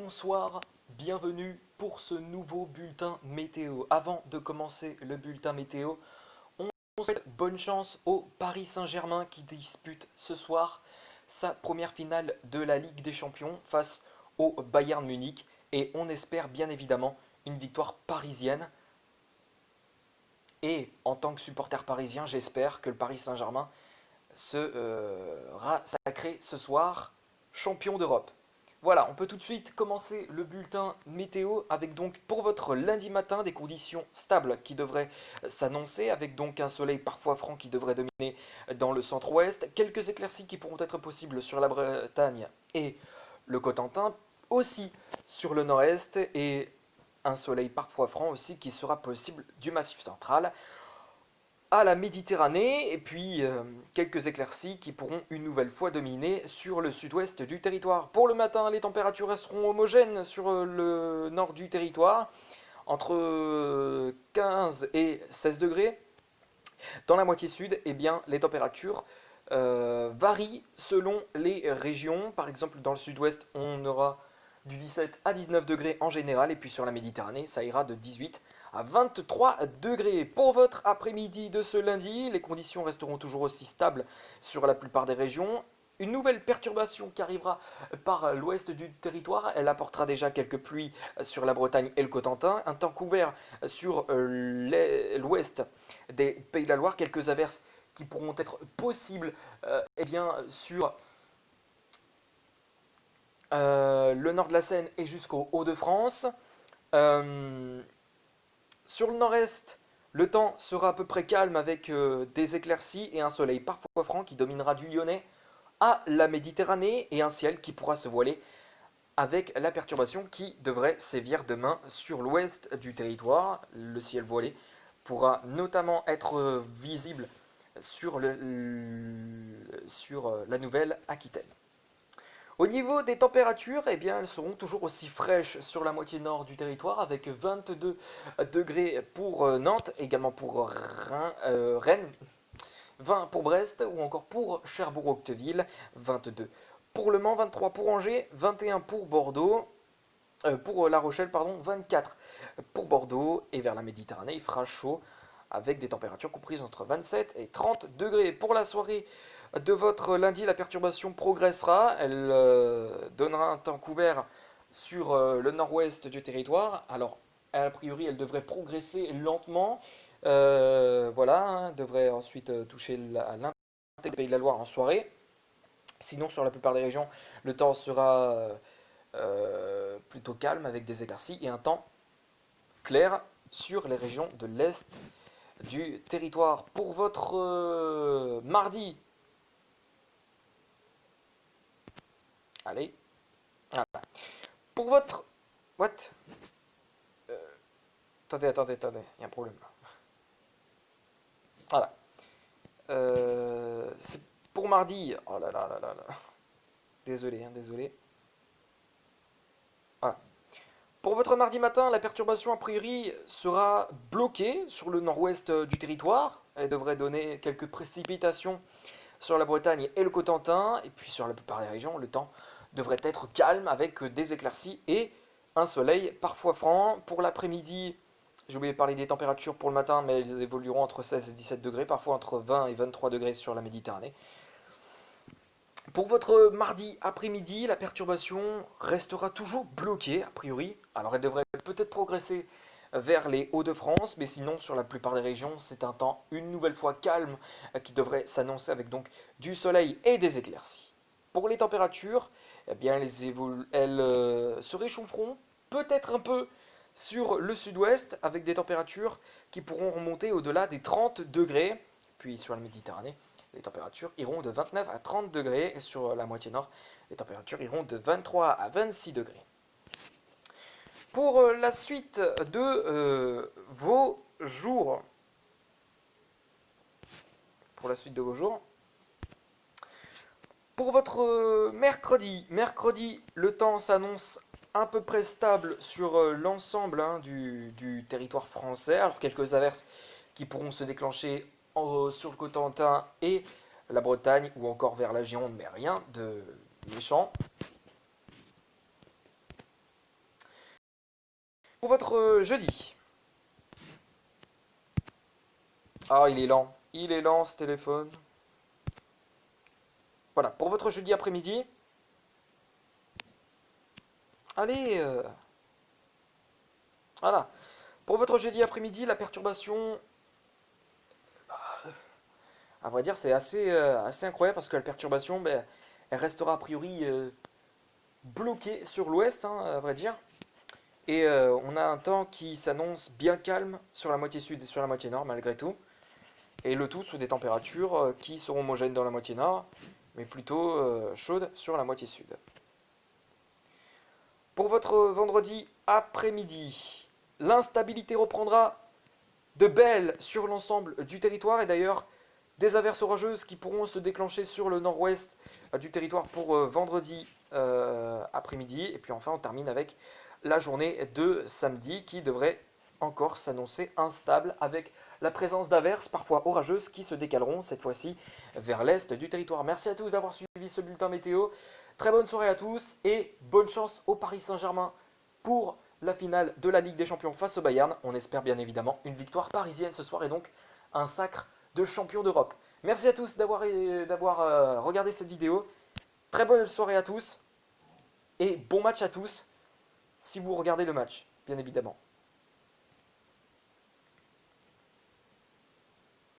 bonsoir, bienvenue pour ce nouveau bulletin météo. Avant de commencer le bulletin météo, on souhaite bonne chance au Paris Saint-Germain qui dispute ce soir sa première finale de la Ligue des Champions face au Bayern Munich et on espère bien évidemment une victoire parisienne. Et en tant que supporter parisien, j'espère que le Paris Saint-Germain sera sacré ce soir champion d'Europe. Voilà, on peut tout de suite commencer le bulletin météo avec donc pour votre lundi matin des conditions stables qui devraient s'annoncer avec donc un soleil parfois franc qui devrait dominer dans le centre-ouest, quelques éclaircies qui pourront être possibles sur la Bretagne et le Cotentin, aussi sur le nord-est et un soleil parfois franc aussi qui sera possible du Massif central à la Méditerranée et puis quelques éclaircies qui pourront une nouvelle fois dominer sur le sud-ouest du territoire. Pour le matin, les températures resteront homogènes sur le nord du territoire, entre 15 et 16 degrés. Dans la moitié sud, eh bien, les températures varient selon les régions. Par exemple, dans le sud-ouest, on aura du 17 à 19 degrés en général, et puis sur la Méditerranée, ça ira de 18 à 23 degrés. Pour votre après-midi de ce lundi, les conditions resteront toujours aussi stables sur la plupart des régions. Une nouvelle perturbation qui arrivera par l'ouest du territoire, elle apportera déjà quelques pluies sur la Bretagne et le Cotentin, un temps couvert sur l'ouest des Pays de la Loire, quelques averses qui pourront être possibles eh bien, sur le nord de la Seine et jusqu'au Hauts-de-France. Euh, sur le nord-est, le temps sera à peu près calme avec des éclaircies et un soleil parfois franc qui dominera du Lyonnais à la Méditerranée et un ciel qui pourra se voiler avec la perturbation qui devrait sévir demain sur l'ouest du territoire. Le ciel voilé pourra notamment être visible sur la Nouvelle-Aquitaine. Au niveau des températures, eh bien, elles seront toujours aussi fraîches sur la moitié nord du territoire avec 22 degrés pour Nantes, également pour Rennes, 20 pour Brest ou encore pour Cherbourg-Octeville, 22 pour Le Mans, 23 pour Angers, 21 pour Bordeaux, pour La Rochelle, pardon, 24 pour Bordeaux et vers la Méditerranée, il fera chaud avec des températures comprises entre 27 et 30 degrés. Pour la soirée de votre lundi, la perturbation progressera, elle donnera un temps couvert sur le nord-ouest du territoire. Alors, a priori, elle devrait progresser lentement. Voilà, hein, devrait ensuite toucher l'intérieur des Pays de la Loire en soirée. Sinon, sur la plupart des régions, le temps sera plutôt calme avec des éclaircies et un temps clair sur les régions de l'est du territoire. Pour votre mardi, allez, voilà. Pour votre... What? Euh, attendez, il y a un problème là. Voilà. C'est pour mardi, oh là là là là là. Désolé, hein, désolé. Voilà. Pour votre mardi matin, la perturbation a priori sera bloquée sur le nord-ouest du territoire. Elle devrait donner quelques précipitations sur la Bretagne et le Cotentin. Et puis sur la plupart des régions, le temps devrait être calme avec des éclaircies et un soleil parfois franc. Pour l'après-midi, j'ai oublié de parler des températures pour le matin, mais elles évolueront entre 16 et 17 degrés, parfois entre 20 et 23 degrés sur la Méditerranée. Pour votre mardi après-midi, la perturbation restera toujours bloquée, a priori. Alors elle devrait peut-être progresser vers les Hauts-de-France, mais sinon sur la plupart des régions, c'est un temps une nouvelle fois calme qui devrait s'annoncer avec donc du soleil et des éclaircies. Pour les températures, eh bien elles se réchaufferont peut-être un peu sur le sud-ouest avec des températures qui pourront remonter au-delà des 30 degrés, puis sur la Méditerranée les températures iront de 29 à 30 degrés et sur la moitié nord, les températures iront de 23 à 26 degrés. Pour la suite de vos jours, pour la suite de vos jours, pour votre mercredi, le temps s'annonce à peu près stable sur l'ensemble du territoire français. Alors quelques averses qui pourront se déclencher sur le Cotentin et la Bretagne ou encore vers la Gironde, mais rien de méchant. Pour votre jeudi. Ah, il est lent. Il est lent ce téléphone. Voilà, pour votre jeudi après-midi. Allez, voilà. Pour votre jeudi après-midi, la perturbation, à vrai dire, c'est assez incroyable parce que la perturbation, ben, elle restera a priori bloquée sur l'ouest, hein, à vrai dire. Et on a un temps qui s'annonce bien calme sur la moitié sud et sur la moitié nord, malgré tout. Et le tout sous des températures qui seront homogènes dans la moitié nord, mais plutôt chaudes sur la moitié sud. Pour votre vendredi après-midi, l'instabilité reprendra de belle sur l'ensemble du territoire et d'ailleurs des averses orageuses qui pourront se déclencher sur le nord-ouest du territoire pour vendredi après-midi. Et puis enfin, on termine avec la journée de samedi qui devrait encore s'annoncer instable avec la présence d'averses parfois orageuses qui se décaleront cette fois-ci vers l'est du territoire. Merci à tous d'avoir suivi ce bulletin météo. Très bonne soirée à tous et bonne chance au Paris Saint-Germain pour la finale de la Ligue des Champions face au Bayern. On espère bien évidemment une victoire parisienne ce soir et donc un sacre de champion d'Europe. Merci à tous d'avoir regardé cette vidéo. Très bonne soirée à tous et bon match à tous si vous regardez le match, bien évidemment.